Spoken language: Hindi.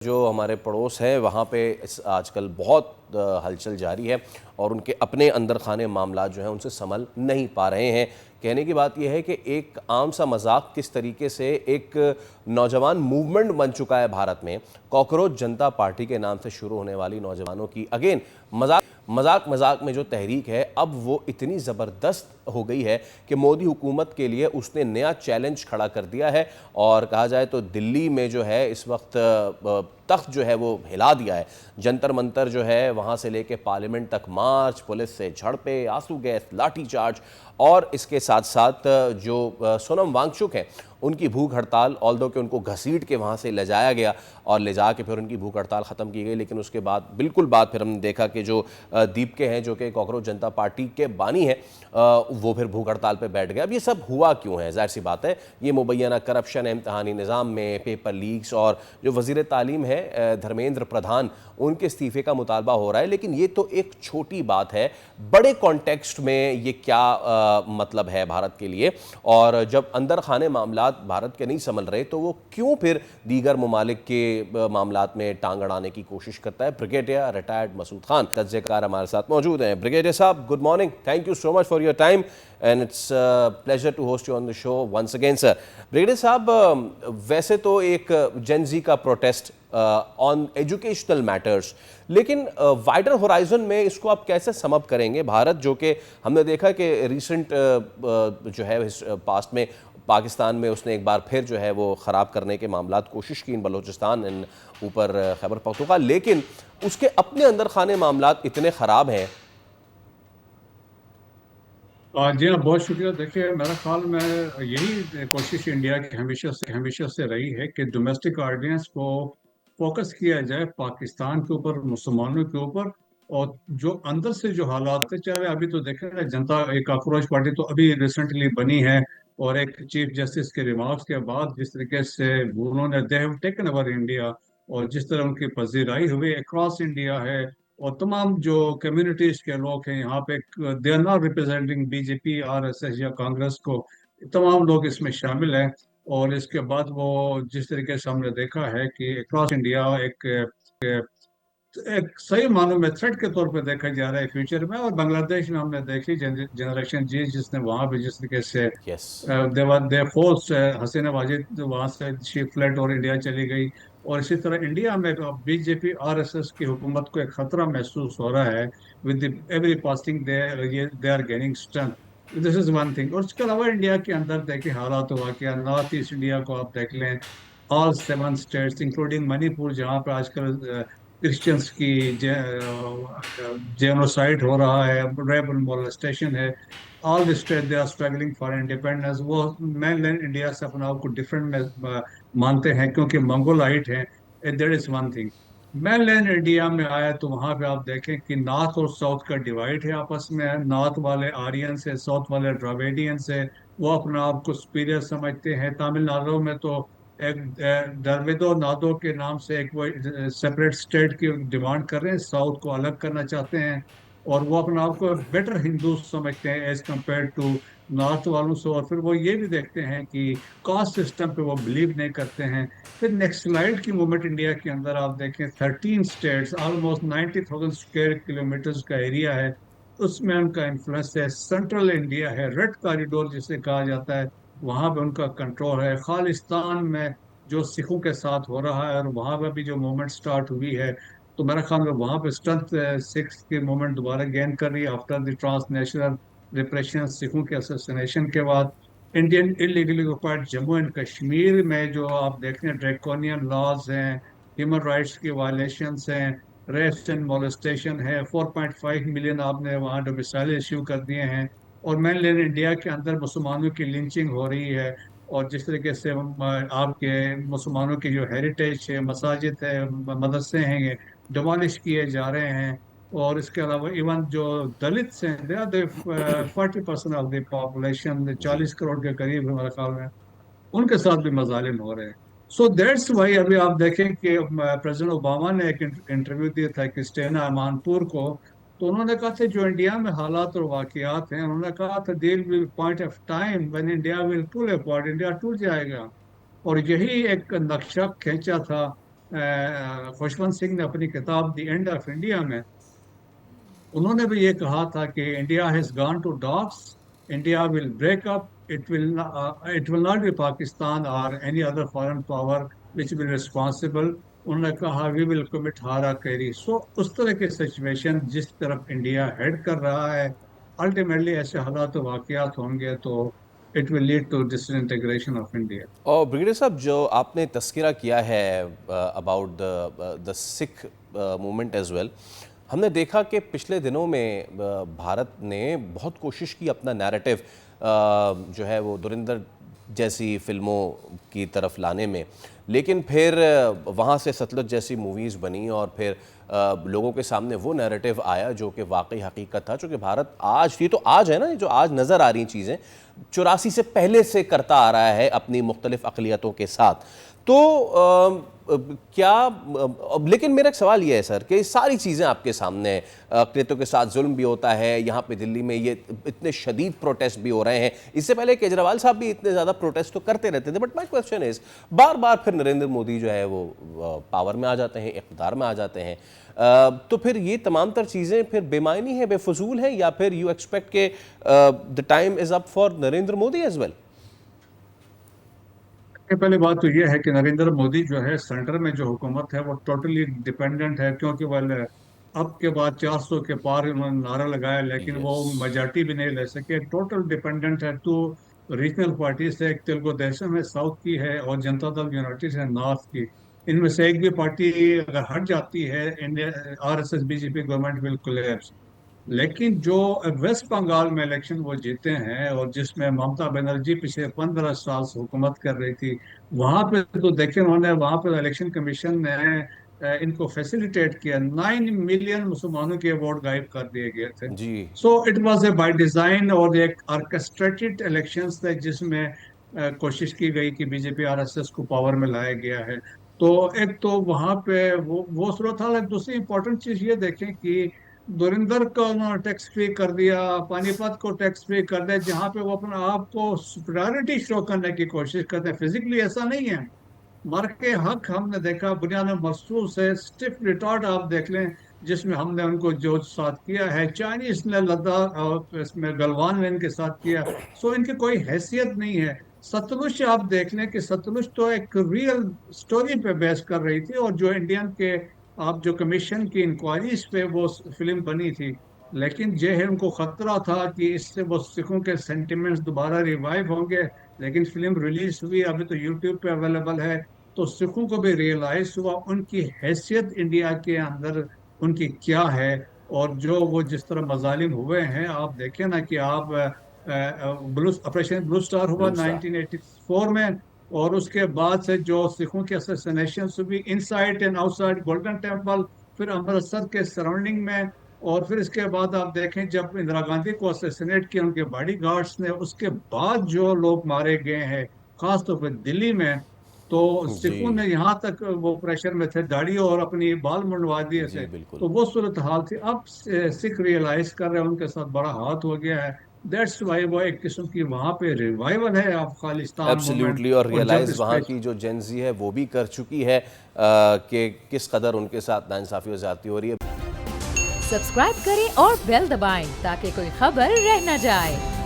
जो हमारे पड़ोस हैं वहाँ पे आजकल बहुत हलचल जारी है और उनके अपने अंदर खाने मामला जो हैं उनसे संभल नहीं पा रहे हैं। कहने की बात यह है कि एक आम सा मजाक किस तरीके से एक नौजवान मूवमेंट बन चुका है भारत में। कॉकरोच जनता पार्टी के नाम से शुरू होने वाली नौजवानों की अगेन मजाक मजाक मजाक में जो तहरीक है अब वो इतनी ज़बरदस्त हो गई है कि मोदी हुकूमत के लिए उसने नया चैलेंज खड़ा कर दिया है। और कहा जाए तो दिल्ली में जो है इस वक्त तख्त जो है वो हिला दिया है। जंतर मंतर जो है वहाँ से लेके पार्लियामेंट तक मार्च, पुलिस से झड़पें, आंसू गैस, लाठीचार्ज और इसके साथ साथ जो सोनम वांगचुक हैं उनकी भूख हड़ताल, ऑल्दो कि उनको घसीट के वहाँ से ले जाया गया और ले जा के फिर उनकी भूख हड़ताल ख़त्म की गई। लेकिन उसके बाद बिल्कुल बाद फिर हमने देखा कि जो दीपके हैं जो कि कॉकरोच जनता पार्टी के बानी हैं वो फिर भूख हड़ताल पे बैठ गए। अब ये सब हुआ क्यों है? ज़ाहिर सी बात है ये मुबैना करप्शन है इम्तहानी निज़ाम में, पेपर लीक्स और जो वज़ीर तालीम है धर्मेंद्र प्रधान उनके इस्तीफ़े का मुतालबा हो रहा है। लेकिन ये तो एक छोटी बात है, बड़े कॉन्टेक्स्ट में ये क्या मतलब है भारत के लिए। और जब अंदर खाने मामला भारत के नहीं संभल रहे तो वो क्यों फिर दीगर ममालिक के मामलात में टांग अड़ाने की कोशिश करता है। ब्रिगेडियर रिटायर्ड मसूद खान तज्ज़ेकार हमारे साथ मौजूद हैं। ब्रिगेडियर साहब, good morning, thank you so much for your time and it's pleasure to host you on the show once again sir. Brigadier साहब, वैसे तो एक जेनजी का प्रोटेस्ट ऑन एजुकेशनल मैटर्स, लेकिन वाइडर होराइजन में इसको आप कैसे समअप करेंगे? भारत जो कि हमने देखा कि रिसेंट जो है पास्ट में पाकिस्तान में उसने एक बार फिर जो है वो ख़राब करने के मामलात कोशिश की इन बलूचिस्तान इन ऊपर खैबर पख्तूनख्वा, लेकिन उसके अपने अंदर खाने मामलात इतने ख़राब हैं। जी हाँ, बहुत शुक्रिया। देखिए, मेरा ख्याल में यही कोशिश इंडिया की हमेशा से रही है कि डोमेस्टिक ऑडियंस को फोकस किया जाए पाकिस्तान के ऊपर, मुसलमानों के ऊपर। और जो अंदर से जो हालात है, चाहे अभी तो देखें ना, जनता एक काकरोच पार्टी तो अभी रिसेंटली बनी है। और एक चीफ जस्टिस के रिमार्क्स के बाद जिस तरीके से उन्होंने they have taken over India, और जिस तरह उनकी पजीराई हुई अक्रॉस इंडिया है, और तमाम जो कम्युनिटीज के लोग हैं यहाँ पे, they are not representing BJP, RSS या कांग्रेस को, तमाम लोग इसमें शामिल हैं। और इसके बाद वो जिस तरीके से हमने देखा है कि अक्रॉस इंडिया एक एक सही मानों में थ्रेट के तौर पे देखा जा रहा है फ्यूचर में। और बांग्लादेश में हमने देखी जनरेशन जी, जिसने वहां पे जिस तरीके से यस। देवर दे फोर्स हसीना वाजिद वहां से शी फ्लड और इंडिया चली गई। और इसी तरह इंडिया में बीजेपी आरएसएस की हुकूमत को एक खतरा महसूस हो रहा है। With every passing they are gaining strength. This is one thing. और उसके अलावा इंडिया के अंदर देखिए हालात हुआ क्या, नॉर्थ ईस्ट इंडिया को आप देख लें, ऑल 7 स्टेट्स इंक्लूडिंग मणिपुर, जहाँ पर आजकल क्रिश्चियंस की जेनोसाइड हो रहा है, रेप मोलेस्टेशन है। All the state they are struggling for independence. वो mainland इंडिया से अपना आपको डिफरेंट में मानते हैं क्योंकि मंगोलाइट हैं। That is one thing. mainland India में आया तो वहां पे आप देखें कि नॉर्थ और साउथ का डिवाइड है आपस में। नॉर्थ वाले आर्यंस है, साउथ वाले द्रविडियंस है। वो अपना आप को सुपीरियर समझते हैं। तमिलनाडु में तो एक द्रविडो नाडो के नाम से एक वो सेपरेट स्टेट की डिमांड कर रहे हैं, साउथ को अलग करना चाहते हैं। और वो अपने आप को बेटर हिंदू समझते हैं एज कम्पेयर टू नॉर्थ वालों से। और फिर वो ये भी देखते हैं कि कास्ट सिस्टम पे वो बिलीव नहीं करते हैं। फिर नेक्स्ट स्लाइड की मूवमेंट इंडिया के अंदर आप देखें, 13 स्टेट्स, ऑलमोस्ट 90,000 स्क्वायर किलोमीटर का एरिया है। उसमें उनका इन्फ्लुएंस है। सेंट्रल इंडिया है, रेड कॉरिडोर जिसे कहा जाता है, वहां पे उनका कंट्रोल है। खालिस्तान में जो सिखों के साथ हो रहा है, और वहां पे भी जो मूवमेंट स्टार्ट हुई है, तो मेरा ख्याल में वहां पे स्ट्रेंथ सिक्स की मूवमेंट दोबारा गेन कर रही है आफ्टर द ट्रांसनेशनल रिप्रेशन, सिखों के असोसिनेशन के बाद। Indian illegally occupied Jammu and Kashmir में जो आप देखते हैं ड्रैकोनियन लॉज हैं, ह्यूमन राइट्स की वायलेशंस हैं, रेस्ट एंड मोलेस्टेशन है। 4.5 मिलियन आपने वहाँ डोमिसाइल इश्यू कर दिए हैं। और मेनलैंड इंडिया के अंदर मुसलमानों की लिंचिंग हो रही है। और जिस तरीके से आपके मुसलमानों की जो हेरिटेज है, मसाजिद है, मदरसे हैं, ये डिमोलिश किए जा रहे हैं। और इसके अलावा इवन जो दलित हैं, they are the 40% of the population, जी। 40 करोड़ के करीब है मेरे ख्याल में, उनके साथ भी मजालिम हो रहे हैं। सो दैट्स वाई अभी आप देखें कि प्रेसिडेंट ओबामा ने एक इंटरव्यू दिया था क्रिस्टियाना अमानपुर को। तो उन्होंने कहा था जो इंडिया में हालात और वाकयात हैं, उन्होंने कहा था there will point of time when India will pull apart, India टूट जाएगा। और यही एक नक्शा खींचा था खुशवंत सिंह ने अपनी किताब द एंड ऑफ इंडिया में उन्होंने भी ये कहा था कि India has gone to dogs, India will break up, it will not be Pakistan और any other foreign power which will responsible. उन्होंने कहा we will commit harakiri. So उस तरह की सिचुएशन जिस तरफ इंडिया हेड कर रहा है, अल्टीमेटली ऐसे हालात वाकयात होंगे तो it will lead to disintegration of India. और ब्रिगेडियर साहब, जो आपने तस्करा किया है about the Sikh movement as well, हमने देखा कि पिछले दिनों में भारत ने बहुत कोशिश की अपना नैरेटिव जो है वो धुरंधर जैसी फिल्मों की तरफ लाने में, लेकिन फिर वहाँ से सतलुज जैसी मूवीज़ बनी और फिर लोगों के सामने वो नैरेटिव आया जो कि वाकई हकीकत था, जो कि भारत आज, ये तो आज है ना, जो आज नज़र आ रही चीज़ें 84 से पहले से करता आ रहा है अपनी मुख्तलिफ अक़लियतों के साथ। तो लेकिन मेरा एक सवाल ये है सर कि सारी चीज़ें आपके सामने हैं, अक़लियतों के साथ जुल्म भी होता है, यहाँ पे दिल्ली में ये इतने शदीद प्रोटेस्ट भी हो रहे हैं, इससे पहले केजरीवाल साहब भी इतने ज़्यादा प्रोटेस्ट तो करते रहते थे, बट माई क्वेश्चन इज़ बार बार फिर नरेंद्र मोदी जो है वो पावर में आ जाते हैं, इक़्तिदार में आ जाते हैं, तो फिर ये तमाम तर चीज़ें फिर बेमायनी है, बेफजूल है, या फिर यू एक्सपेक्ट के the time is up for Narendra Modi as well? पहले बात तो यह है कि नरेंद्र मोदी जो है सेंटर में जो हुकूमत है वो टोटली डिपेंडेंट है, क्योंकि वह अब के बाद 400 के पार उन्होंने नारा लगाया लेकिन वो यस मेजॉरिटी भी नहीं ले सके। टोटल डिपेंडेंट है टू रीजनल पार्टी से, एक तेलुगु देशम है साउथ की है और जनता दल यूनाइटेड है नॉर्थ की। इनमें से एक भी पार्टी अगर हट जाती है, India RSS BJP government will collapse. लेकिन जो वेस्ट बंगाल में इलेक्शन वो जीते हैं और जिसमें ममता बनर्जी पिछले 15 साल से हुकूमत कर रही थी, वहां पे तो देखे उन्होंने, वहां पे इलेक्शन कमीशन ने इनको फैसिलिटेट किया। 9 मिलियन मुसलमानों के वोट गायब कर दिए गए थे। जी। So it was a by design और एक ऑर्केस्ट्रेटेड इलेक्शंस थे जिसमें कोशिश की गई कि बीजेपी आरएसएस को पावर में लाया गया है। तो एक तो वहां पे वो सूरत हाल है। दूसरी इंपॉर्टेंट चीज ये देखें कि धुरंधर को उन्होंने टैक्स फ्री कर दिया, पानीपत को टैक्स फ्री कर दिया, जहां पे वो अपने आप को सुपरियॉरिटी शो करने की कोशिश करते हैं। फिजिकली ऐसा नहीं है, मर के हक हमने देखा बुनियाद महसूस है। स्टिफ रिटॉर्ट आप देख लें जिसमें हमने उनको जो साथ किया है, चाइनीज ने लद्दाख और इसमें गलवान में इनके साथ किया। सो इनकी कोई हैसियत नहीं है। सतलुज आप देख लें कि सतलुज तो एक रियल स्टोरी पे बेस कर रही थी और जो इंडियन के आप जो कमीशन की इंक्वायरीज पे वो फिल्म बनी थी, लेकिन जो है उनको खतरा था कि इससे वो सिखों के सेंटिमेंट्स दोबारा रिवाइव होंगे। लेकिन फिल्म रिलीज हुई, अभी तो यूट्यूब पे अवेलेबल है, तो सिखों को भी रियलाइज हुआ उनकी हैसियत इंडिया के अंदर उनकी क्या है। और जो वो जिस तरह मजालिम हुए हैं, आप देखें ना कि आप ब्लू ऑपरेशन ब्लू स्टार हुआ ब्लू स्टार। 1984 में, और उसके बाद से जो सिखों की असैसिनेशन हुई inside and outside golden temple, फिर अमृतसर के सराउंडिंग में, और फिर इसके बाद आप देखें जब इंदिरा गांधी को असैसिनेट किया उनके बॉडी गार्ड्स ने, उसके बाद जो लोग मारे गए हैं खासतौर पर दिल्ली में, तो जी सिखों ने यहाँ तक वो प्रेशर में थे, दाढ़ी और अपनी बाल मुंडवा दिए जी थे। बिल्कुल। तो वो सूरत हाल थी। अब सिख रियलाइज कर रहे हैं उनके साथ बड़ा हाथ हो गया है। दैट्स वाई वो एक किस्म की वहां पे रिवाइवल है आप खालिस्तान मूवमेंट। एब्सोल्युटली, और और जब रियलाइज़ वहाँ स्पेशल की जो जेंजी है वो भी कर चुकी है कि किस कदर उनके साथ नाइंसाफ़ी और ज़्यादती हो रही है। सब्सक्राइब करें और बेल दबाएं ताकि कोई खबर रह न जाए।